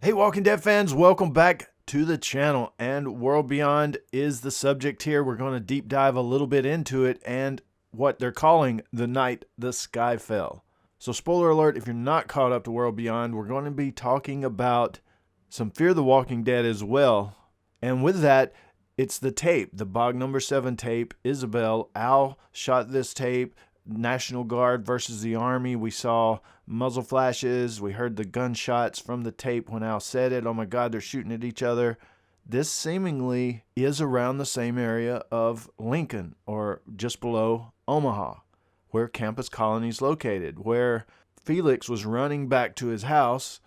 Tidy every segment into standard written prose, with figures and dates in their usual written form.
Hey, Walking Dead fans, welcome back to the channel. And World Beyond is the subject here. We're going to deep dive a little bit into it and what they're calling the night the sky fell. So, spoiler alert, if you're not caught up to World Beyond, we're going to be talking about some Fear the Walking Dead as well. And with that, it's the tape, the Bog number 7 tape. Isabel, Al shot this tape. National Guard versus the Army. We saw muzzle flashes. We heard the gunshots from the tape when Al said it. Oh my God, they're shooting at each other. This seemingly is around the same area of Lincoln, or just below Omaha, where Campus Colony is located, where Felix was running back to his house.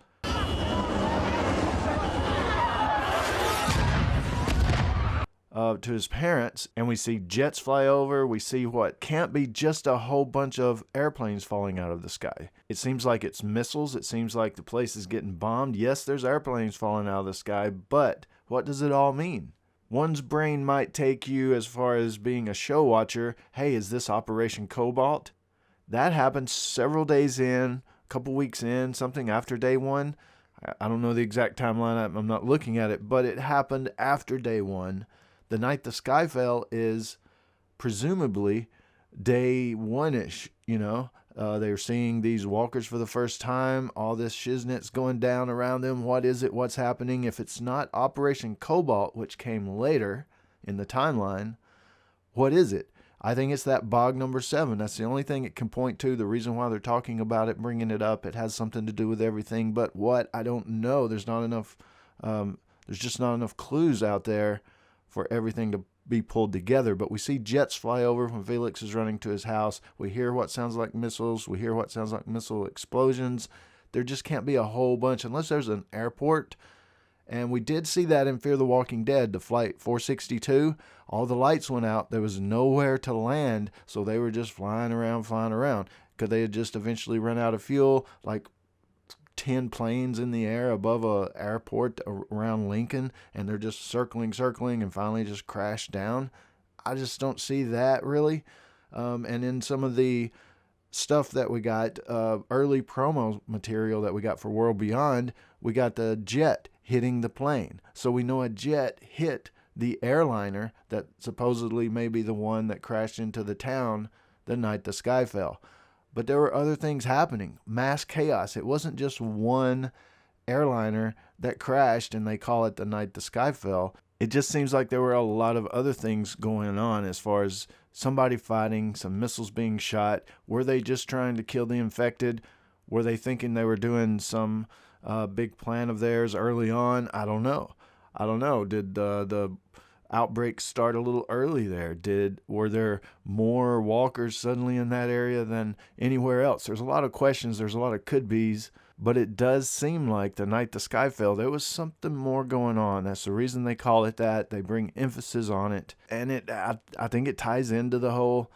To his parents, and we see jets fly over. We see what can't be just a whole bunch of airplanes falling out of the sky. It seems like it's missiles. It seems like the place is getting bombed. Yes, there's airplanes falling out of the sky, but what does it all mean? One's brain might take you as far as being a show watcher. Hey, is this Operation Cobalt? That happened several days in, a couple weeks in, something after day one. I don't know the exact timeline. I'm not looking at it, but it happened after day one. The night the sky fell is presumably day one-ish, They're seeing these walkers for the first time. All this shiznit's going down around them. What is it? What's happening? If it's not Operation Cobalt, which came later in the timeline, what is it? I think it's that Bog number 7. That's the only thing it can point to. The reason why they're talking about it, bringing it up, it has something to do with everything. But what? I don't know. There's not enough. There's just not enough clues out there for everything to be pulled together. But we see jets fly over when Felix is running to his house. We hear what sounds like missiles. We hear what sounds like missile explosions. There just can't be a whole bunch unless there's an airport. And we did see that in Fear the Walking Dead, the Flight 462. All the lights went out. There was nowhere to land, so they were just flying around. Could they had just eventually run out of fuel, like 10 planes in the air above a airport around Lincoln, and they're just circling and finally just crash down? I just don't see that really. And in some of the stuff that we got, early promo material that we got for World Beyond, we got the jet hitting the plane. So we know a jet hit the airliner that supposedly may be the one that crashed into the town the night the sky fell. But there were other things happening. Mass chaos. It wasn't just one airliner that crashed and they call it the night the sky fell. It just seems like there were a lot of other things going on as far as somebody fighting, some missiles being shot. Were they just trying to kill the infected? Were they thinking they were doing some big plan of theirs early on? I don't know. Did the outbreak start a little early there? Were there more walkers suddenly in that area than anywhere else? There's a lot of questions. There's a lot of could-bes. But it does seem like the night the sky fell, there was something more going on. That's the reason they call it that. They bring emphasis on it. And I think it ties into the whole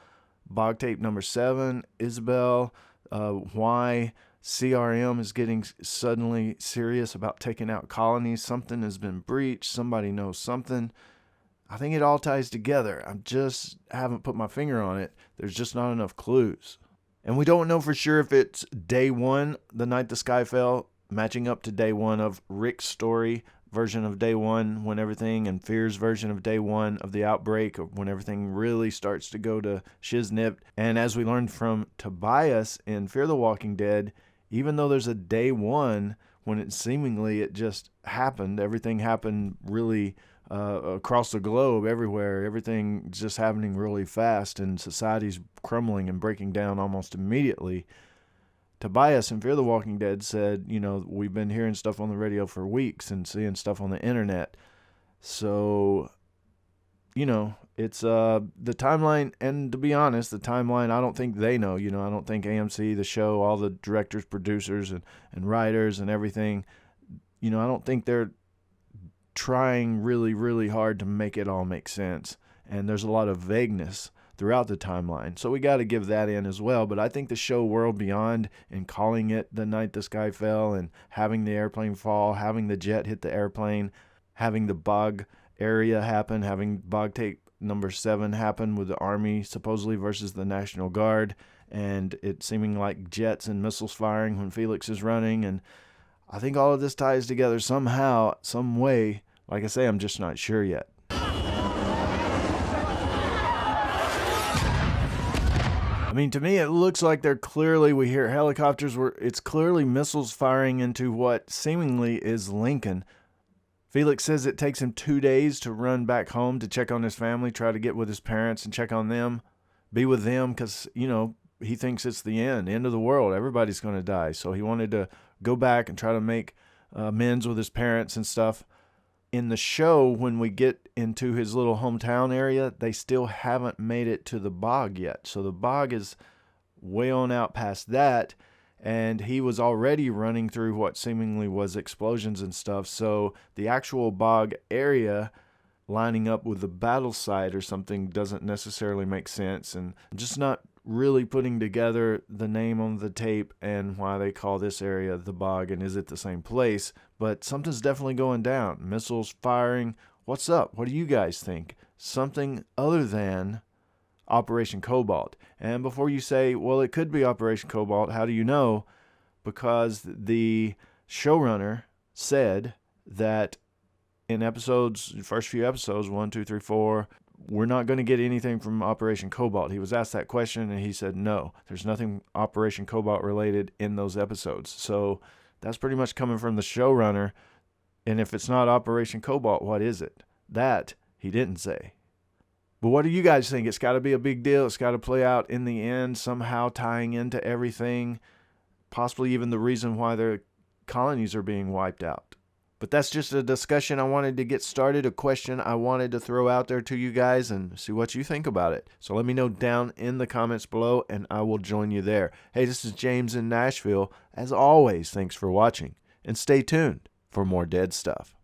Bog tape number 7, Isabel, why CRM is getting suddenly serious about taking out colonies. Something has been breached. Somebody knows something. I think it all ties together. I just haven't put my finger on it. There's just not enough clues. And we don't know for sure if it's day one, the night the sky fell, matching up to day one of Rick's story version of day one, when everything, and Fear's version of day one of the outbreak, when everything really starts to go to shiznip. And as we learned from Tobias in Fear the Walking Dead, even though there's a day one, when it seemingly it just happened, everything happened really across the globe, everywhere. Everything just happening really fast, and society's crumbling and breaking down almost immediately. Tobias in Fear the Walking Dead said, we've been hearing stuff on the radio for weeks and seeing stuff on the internet. So, it's the timeline, and to be honest, the timeline, I don't think they know. I don't think AMC, the show, all the directors, producers, and writers and everything, I don't think they're trying really, really hard to make it all make sense. And there's a lot of vagueness throughout the timeline. So we got to give that in as well. But I think the show World Beyond, and calling it the night the sky fell, and having the airplane fall, having the jet hit the airplane, having the Bog area happen, having Bog tape number 7 happen with the Army supposedly versus the National Guard, and it seeming like jets and missiles firing when Felix is running. And I think all of this ties together somehow, some way. Like I say, I'm just not sure yet. I mean, to me, it looks like we hear helicopters, it's clearly missiles firing into what seemingly is Lincoln. Felix says it takes him 2 days to run back home to check on his family, try to get with his parents and check on them, be with them, because, he thinks it's the end of the world. Everybody's going to die. So he wanted to go back and try to make amends with his parents and stuff. In the show, when we get into his little hometown area, they still haven't made it to the bog yet. So the bog is way on out past that, and he was already running through what seemingly was explosions and stuff. So the actual bog area lining up with the battle site or something doesn't necessarily make sense, and I'm just not really putting together the name on the tape and why they call this area the bog, and is it the same place? But something's definitely going down. Missiles firing. What's up? What do you guys think? Something other than Operation Cobalt. And before you say, well, it could be Operation Cobalt, how do you know? Because the showrunner said that in first few episodes, 1, 2, 3, 4, we're not going to get anything from Operation Cobalt. He was asked that question and he said, no, there's nothing Operation Cobalt related in those episodes. So that's pretty much coming from the showrunner. And if it's not Operation Cobalt, what is it? That he didn't say. But what do you guys think? It's got to be a big deal. It's got to play out in the end, somehow tying into everything, possibly even the reason why their colonies are being wiped out. But that's just a discussion I wanted to get started, a question I wanted to throw out there to you guys and see what you think about it. So let me know down in the comments below and I will join you there. Hey, this is James in Nashville. As always, thanks for watching and stay tuned for more dead stuff.